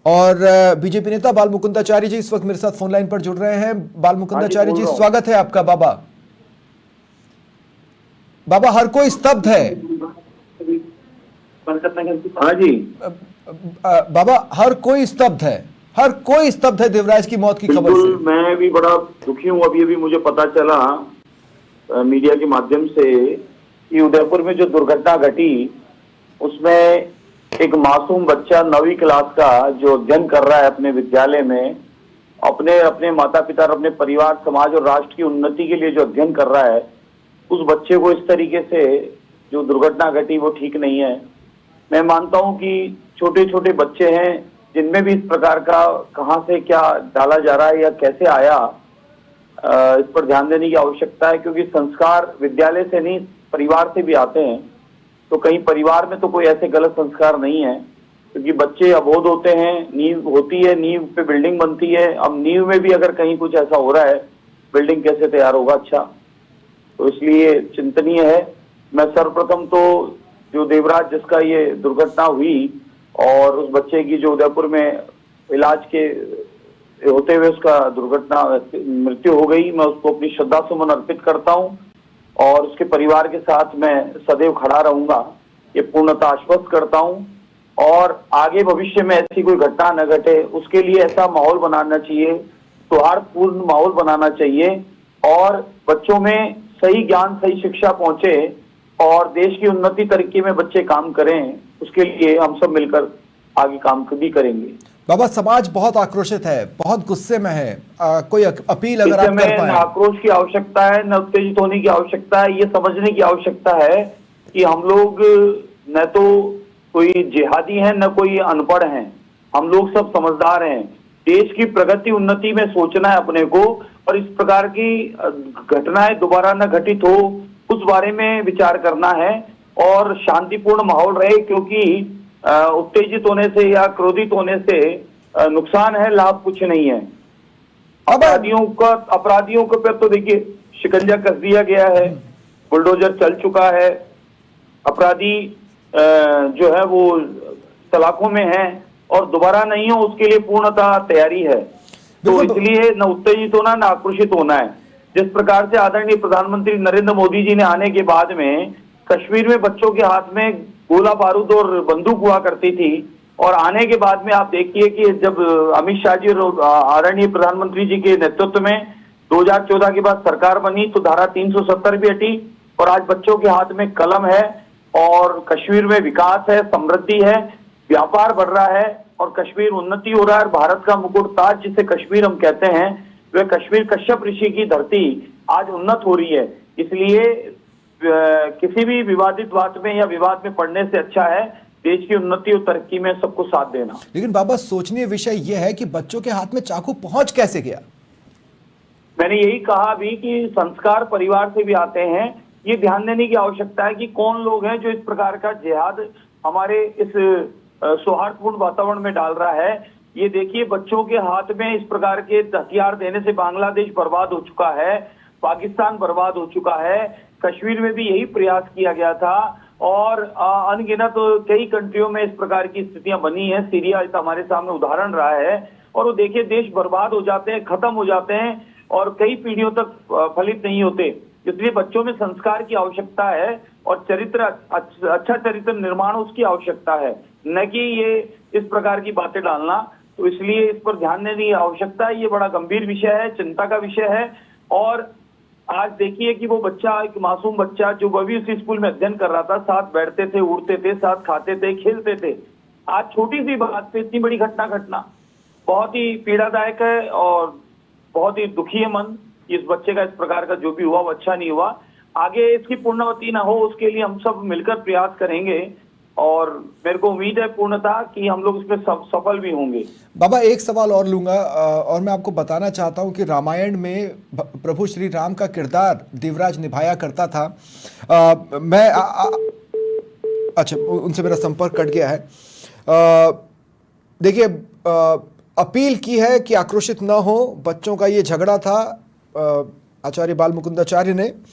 और बीजेपी नेता बाल मुकुंदाचार्य जी इस वक्त मेरे साथ फोन लाइन पर जुड़ रहे हैं। बाल हाँ जी, मुकुंदाचार्य बोल जी, रहा हूँ। स्वागत है आपका। बाबा बाबा, हर कोई स्तब्ध है। हाँ जी, बाबा, हर कोई स्तब्ध है। हर कोई स्तब्ध है देवराज की मौत की खबर बिल्कुल। से। मैं भी बड़ा दुखी हूँ। अभी अभी मुझे पता चला मीडिया के माध्यम से कि उदयपुर में जो दुर्घटना घटी उसमें एक मासूम बच्चा 9वीं क्लास का जो अध्ययन कर रहा है अपने विद्यालय में, अपने अपने माता पिता और अपने परिवार, समाज और राष्ट्र की उन्नति के लिए जो अध्ययन कर रहा है, उस बच्चे को इस तरीके से जो दुर्घटना घटी वो ठीक नहीं है। मैं मानता हूं कि छोटे छोटे बच्चे हैं जिनमें भी इस प्रकार का कहां से क्या डाला जा रहा है या कैसे आया, इस पर ध्यान देने की आवश्यकता है, क्योंकि संस्कार विद्यालय से नहीं परिवार से भी आते हैं। तो कहीं परिवार में तो कोई ऐसे गलत संस्कार नहीं है, क्योंकि बच्चे अबोध होते हैं, नींव होती है, नींव पे बिल्डिंग बनती है। अब नींव में भी अगर कहीं कुछ ऐसा हो रहा है, बिल्डिंग कैसे तैयार होगा? अच्छा, तो इसलिए चिंतनीय है। मैं सर्वप्रथम तो जो देवराज जिसका ये दुर्घटना हुई और उस बच्चे की जो उदयपुर में इलाज के होते हुए उसका दुर्घटना मृत्यु हो गई, मैं उसको अपनी श्रद्धा सुमन अर्पित करता हूं और उसके परिवार के साथ मैं सदैव खड़ा रहूंगा, ये पूर्णतः आश्वस्त करता हूं। और आगे भविष्य में ऐसी कोई घटना न घटे उसके लिए ऐसा माहौल बनाना चाहिए, सौहार्दपूर्ण माहौल बनाना चाहिए और बच्चों में सही ज्ञान सही शिक्षा पहुंचे और देश की उन्नति तरक्की में बच्चे काम करें, उसके लिए हम सब मिलकर आगे काम भी करेंगे। बाबा, समाज बहुत आक्रोशित है, बहुत गुस्से में है। कोई अपील अगर इस आप समय कर न पाए। आक्रोश की आवश्यकता है, न उत्तेजित होने की आवश्यकता है। ये समझने की आवश्यकता है कि हम लोग न तो कोई जिहादी हैं न कोई अनपढ़ हैं, हम लोग सब समझदार हैं। देश की प्रगति उन्नति में सोचना है अपने को, और इस प्रकार की घटनाएं दोबारा न घटित हो उस बारे में विचार करना है और शांतिपूर्ण माहौल रहे, क्योंकि उत्तेजित होने से या क्रोधित होने से नुकसान है, लाभ कुछ नहीं है। अब अपराधियों के पे तो देखिए शिकंजा कस दिया गया है, बुलडोजर चल चुका है, अपराधी जो है वो सलाखों में है और दोबारा नहीं हो उसके लिए पूर्णतः तैयारी है। तो इसलिए न उत्तेजित होना न आक्रोशित होना है। जिस प्रकार से आदरणीय प्रधानमंत्री नरेंद्र मोदी जी ने आने के बाद में कश्मीर में बच्चों के हाथ में गोला बारूद और बंदूक हुआ करती थी, और आने के बाद में आप देखिए कि जब अमित शाह जी और आदरणीय प्रधानमंत्री जी के नेतृत्व में 2014 के बाद सरकार बनी तो धारा 370 भी हटी और आज बच्चों के हाथ में कलम है और कश्मीर में विकास है, समृद्धि है, व्यापार बढ़ रहा है और कश्मीर उन्नति हो रहा है। भारत का मुकुट ताज जिसे कश्मीर हम कहते हैं, वह कश्मीर कश्यप ऋषि की धरती आज उन्नत हो रही है। इसलिए किसी भी विवादित बात में या विवाद में पड़ने से अच्छा है देश की उन्नति और तरक्की में सबको साथ देना। लेकिन बाबा, सोचनीय विषय यह है कि बच्चों के हाथ में चाकू पहुंच कैसे गया? मैंने यही कहा भी कि संस्कार परिवार से भी आते हैं। ये ध्यान देने की आवश्यकता है कि कौन लोग हैं जो इस प्रकार का जिहाद हमारे इस सौहार्दपूर्ण वातावरण में डाल रहा है। ये देखिए, बच्चों के हाथ में इस प्रकार के हथियार देने से बांग्लादेश बर्बाद हो चुका है, पाकिस्तान बर्बाद हो चुका है, कश्मीर में भी यही प्रयास किया गया था और अनगिनत कई कंट्रियों में इस प्रकार की स्थितियां बनी है। सीरिया हमारे सामने उदाहरण रहा है और वो देखिए देश बर्बाद हो जाते हैं, खत्म हो जाते हैं और कई पीढ़ियों तक फलित नहीं होते। इसलिए बच्चों में संस्कार की आवश्यकता है और चरित्र अच्छा चरित्र निर्माण उसकी आवश्यकता है, न कि ये इस प्रकार की बातें डालना। तो इसलिए इस पर ध्यान देने की आवश्यकता है। ये बड़ा गंभीर विषय है, चिंता का विषय है। और आज देखिए कि वो बच्चा, एक मासूम बच्चा जो वह भी उसी स्कूल में अध्ययन कर रहा था, साथ बैठते थे, उड़ते थे, साथ खाते थे, खेलते थे, आज छोटी सी बात पे इतनी बड़ी घटना घटना बहुत ही पीड़ादायक है और बहुत ही दुखी है मन। इस बच्चे का इस प्रकार का जो भी हुआ वो अच्छा नहीं हुआ। आगे इसकी पूर्णवती ना हो उसके लिए हम सब मिलकर प्रयास करेंगे और मेरे को उम्मीद है पूर्णतः कि हम लोग इसमें सफल भी होंगे। बाबा, एक सवाल और लूंगा और मैं आपको बताना चाहता हूं कि रामायण में प्रभु श्री राम का किरदार देवराज निभाया करता था। अच्छा, उनसे मेरा संपर्क कट गया है। देखिए, अपील की है कि आक्रोशित ना हो। बच्चों का ये झगड़ा था। आचार्य बाल मुकुंदाचार्य ने